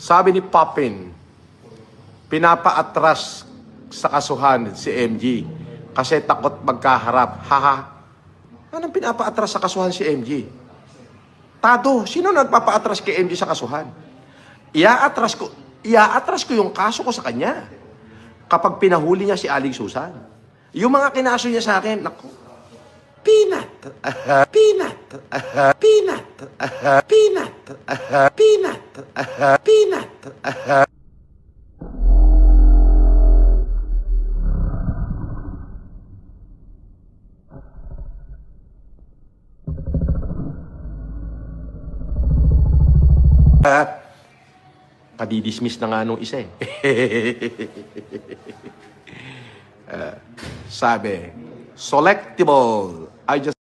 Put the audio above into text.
Sabi ni Papin, pinapaatras sa kasuhan si MG kasi takot magkaharap. Haha. Anong pinapaatras sa kasuhan si MG? Tado, sino nagpapaatras kay MG sa kasuhan? Iaatras ko yung kaso ko sa kanya kapag pinahuli niya si Aling Susan. Yung mga kinaso niya sa akin, naku, peanut, peanut, peanut, peanut, peanut, peanut. Kadidismiss na nga nung isa eh. Sabi, selectable. I just...